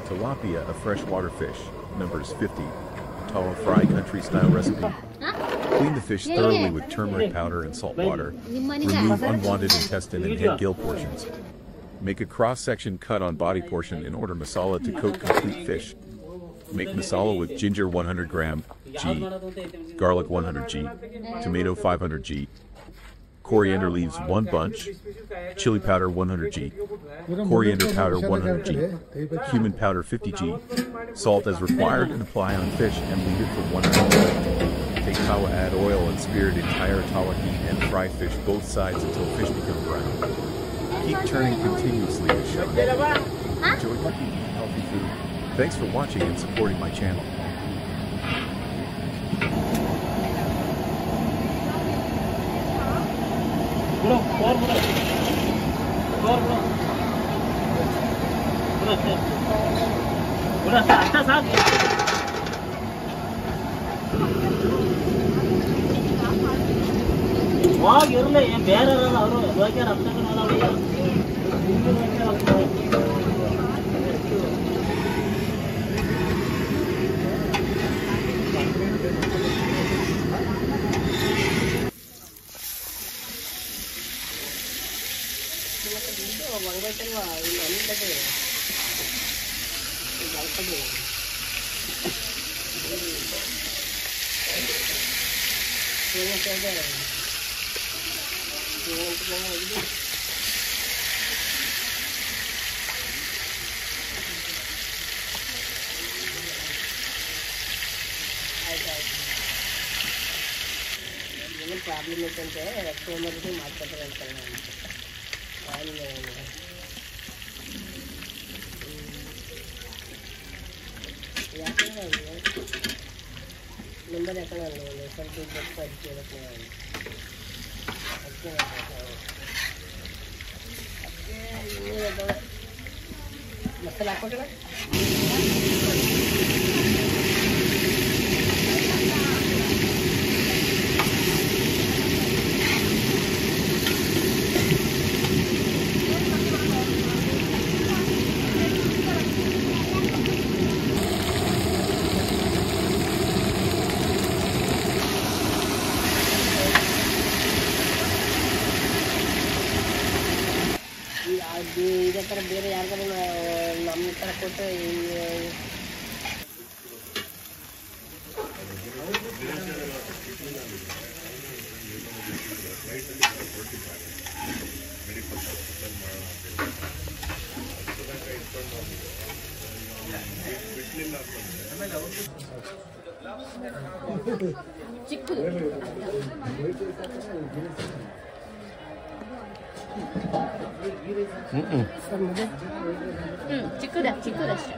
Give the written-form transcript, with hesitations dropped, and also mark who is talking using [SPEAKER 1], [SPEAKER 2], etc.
[SPEAKER 1] Tilapia, a freshwater fish, numbers 50. Tawa fry country-style recipe. Clean the fish thoroughly with turmeric powder and salt water. Remove unwanted intestine and head gill portions. Make a cross-section cut on body portion in order masala to coat complete fish. Make masala with ginger 100 gram g, garlic 100 g, tomato 500 g, coriander leaves 1 bunch, chili powder 100 g, coriander powder 100 g, cumin powder 50 g, salt as required, and apply on fish and leave it for 1 hour. Take tawa, add oil and spirit entire tawa heat and fry fish both sides until fish become brown. Keep turning continuously as shown. Enjoy cooking and healthy food. Thanks for watching and supporting my channel.
[SPEAKER 2] Problem ಐತಂತೆ ಸೋಮವಾರಕ್ಕೆ ಮಾಡ್ಕೊತಾರೆ ಅಂತ ಯಾಕಂದ್ರೆ number ಯಾಕಂದ್ರೆ ಸ್ವಲ್ಪ ಅದಕ್ಕೆ ಮಸಾಲೆ ಹಾಕ್ಕೊಟ್ರೆ ಇದೇ ಥರ ಬೇರೆ ಯಾರಿಗಾರು ನಮ್ಮ ಥರ ಕೊಟ್ಟರೆ
[SPEAKER 3] ಚಿಕ್ಕ ಚಿಕ್ಕದಷ್ಟೇ